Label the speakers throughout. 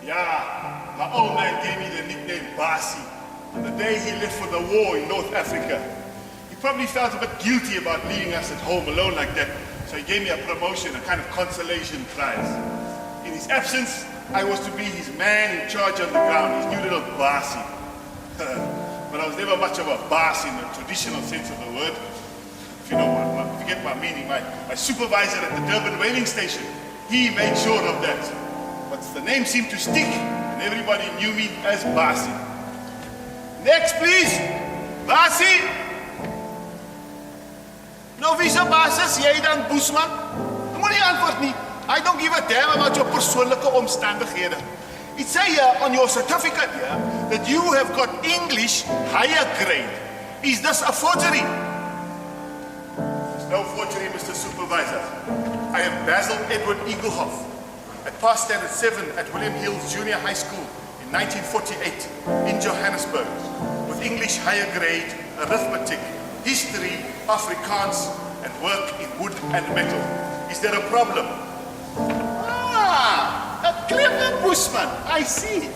Speaker 1: Yeah, my old man gave me the nickname Basi on the day he left for the war in North Africa. He probably felt a bit guilty about leaving us at home alone like that, so he gave me a promotion, a kind of consolation prize. In his absence, I was to be his man in charge on the ground, his new little Basi. But I was never much of a boss in the traditional sense of the word. If you know if you get my meaning, my supervisor at the Durban whaling station, he made sure of that. But the name seemed to stick, and everybody knew me as Basi. Next, please. Basi. Nou, wie se baas is jy dan, Boesman? Moenie antwoord nie. I don't give a damn about your persoonlike omstandighede. It says here on your certificate here that you have got English higher grade. Is this a forgery? There's no forgery, Mr. Supervisor. I am Basil Edward Eaglehoff. I passed standard 7 at William Hills Junior High School in 1948 in Johannesburg with English higher grade, arithmetic, history, Afrikaans, and work in wood and metal. Is there a problem? A clever bushman, I see.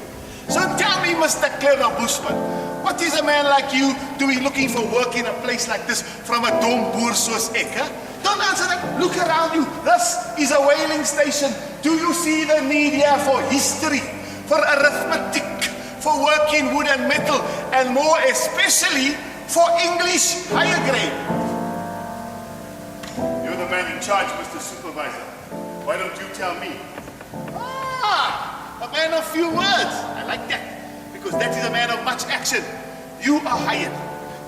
Speaker 1: So tell me, Mr. Clever Bushman, what is a man like you doing looking for work in a place like this from a dom boer soos ek, huh? Don't answer that. Look around you. This is a whaling station. Do you see the need here for history, for arithmetic, for work in wood and metal, and more especially for English higher grade? You're the man in charge, Mr. Supervisor. Why don't you tell me? A man of few words. I like that, because that is a man of much action. You are hired.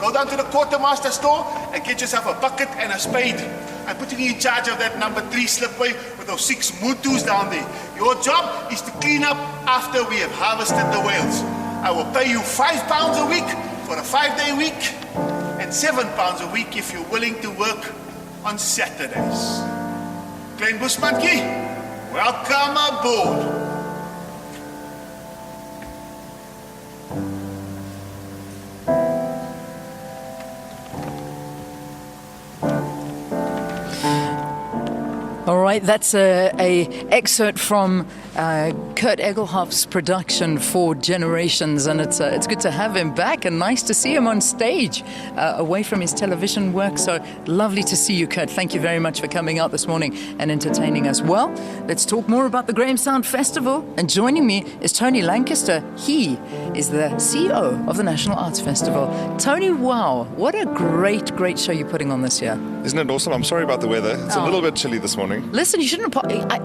Speaker 1: Go down to the quartermaster store and get yourself a bucket and a spade. I'm putting you in charge of that number 3 slipway with those 6 mutus down there. Your job is to clean up after we have harvested the whales. I will pay you £5 a week for a 5-day week, and £7 a week if you're willing to work on Saturdays. Klein Bushmankie, welcome aboard.
Speaker 2: All right, that's a excerpt from Kurt Egelhoff's production for Generations, and it's good to have him back and nice to see him on stage away from his television work. So lovely to see you, Kurt. Thank you very much for coming out this morning and entertaining us. Well, let's talk more about the Graham Sound Festival, and joining me is Tony Lankester. He is the CEO of the National Arts Festival. Tony, wow, what a great show you're putting on this year.
Speaker 3: Isn't it awesome? I'm sorry about the weather. It's a little bit chilly this morning.
Speaker 2: Listen, you shouldn't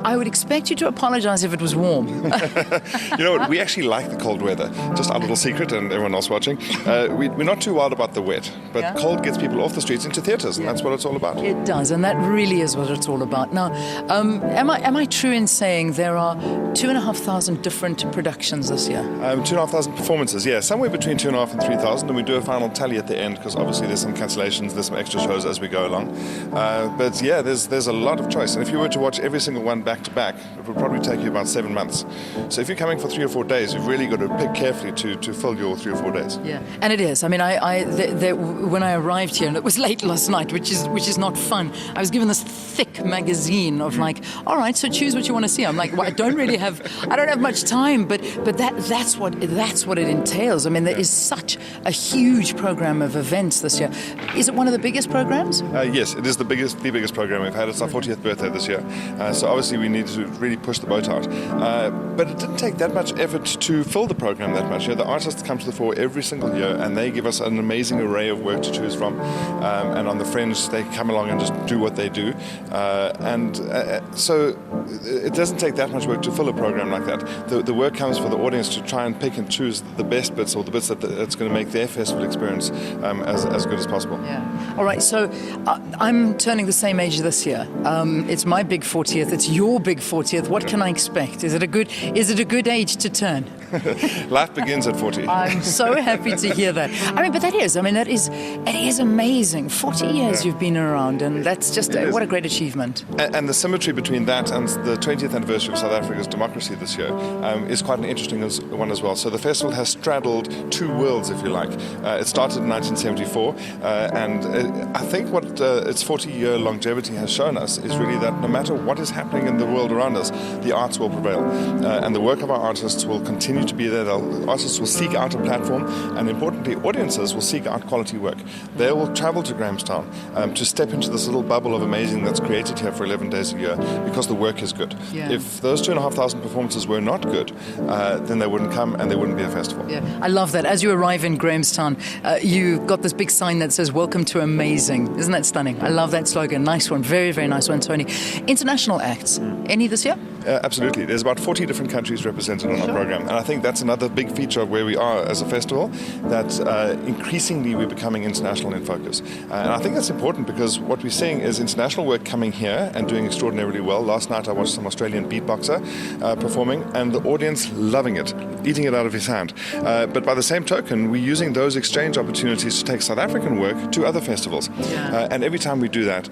Speaker 2: I would expect you to apologize if it was warm.
Speaker 3: You know what? We actually like the cold weather. Just our little secret, and everyone else watching. We're not too wild about the wet, but cold gets people off the streets into theatres, and that's what it's all about.
Speaker 2: It does, and that really is what it's all about. Now, am I true in saying there are 2,500 different productions this year?
Speaker 3: 2,500 performances, yeah. Somewhere between 2,500 and 3,000, and we do a final tally at the end, because obviously there's some cancellations, there's some extra shows as we go along. But yeah, there's a lot of choice, and if you were to watch every single one back to back, it would probably take you about 7 months. So if you're coming for 3 or 4 days, you've really got to pick carefully to fill your 3 or 4 days.
Speaker 2: Yeah, and it is. I mean, when I arrived here, and it was late last night, which is not fun, I was given this thick magazine of like, all right, so choose what you want to see. I'm like, well, I don't have much time, but that's what it entails. I mean, there is such a huge program of events this year. Is it one of the biggest programs?
Speaker 3: Yes, it is the biggest program we've had. It's our 40th birthday this year, so obviously we needed to really push the boat out. But it didn't take that much effort to fill the program that much. You know, the artists come to the fore every single year, and they give us an amazing array of work to choose from. And on the Fringe, they come along and just do what they do. So it doesn't take that much work to fill a program like that. The work comes for the audience to try and pick and choose the best bits, or the bits that's going to make their festival experience as good as possible.
Speaker 2: Yeah. All right. So I'm turning the same age this year. It's my big 40th. It's your big 40th. What can I expect? Is it a good age to turn?
Speaker 3: Life begins at 40.
Speaker 2: I'm so happy to hear that. But it is amazing. 40 years you've been around, and that's just what a great achievement.
Speaker 3: And the symmetry between that and the 20th anniversary of South Africa's democracy this year is quite an interesting one as well. So the festival has straddled two worlds, if you like. It started in 1974, and I think what its 40-year longevity has shown us is really that no matter what is happening in the world around us, the arts will prevail. And the work of our artists will continue to be there. Artists will seek out a platform, and importantly, audiences will seek out quality work. They will travel to Grahamstown to step into this little bubble of amazing that's created here for 11 days a year because the work is good.
Speaker 2: Yeah.
Speaker 3: If those 2,500 performances were not good, then they wouldn't come and there wouldn't be a festival.
Speaker 2: Yeah, I love that. As you arrive in Grahamstown, you've got this big sign that says, "Welcome to Amazing." Isn't that stunning? I love that slogan. Nice one. Very, very nice one, Tony. International acts. Any this year?
Speaker 3: Absolutely. There's about 40 different countries represented on our program. And I think that's another big feature of where we are as a festival, that increasingly we're becoming international in focus. And I think that's important because what we're seeing is international work coming here and doing extraordinarily well. Last night I watched some Australian beatboxer performing, and the audience loving it, eating it out of his hand. But by the same token, we're using those exchange opportunities to take South African work to other festivals.
Speaker 2: Yeah.
Speaker 3: And every time we do that,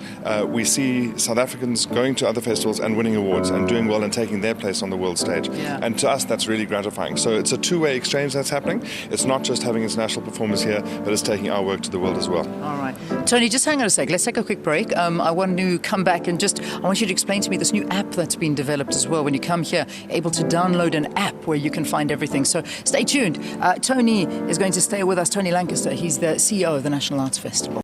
Speaker 3: we see South Africans going to other festivals and winning awards and doing well and taking their place on the world stage.
Speaker 2: Yeah.
Speaker 3: And to us, that's really gratifying. So it's a two-way exchange that's happening. It's not just having international performers here, but it's taking our work to the world as well.
Speaker 2: All right. Tony, just hang on a sec. Let's take a quick break. I want to come back and I want you to explain to me this new app that's been developed as well. When you come here, able to download an app where you can find everything. So stay tuned. Tony is going to stay with us, Tony Lancaster. He's the CEO of the National Arts Festival.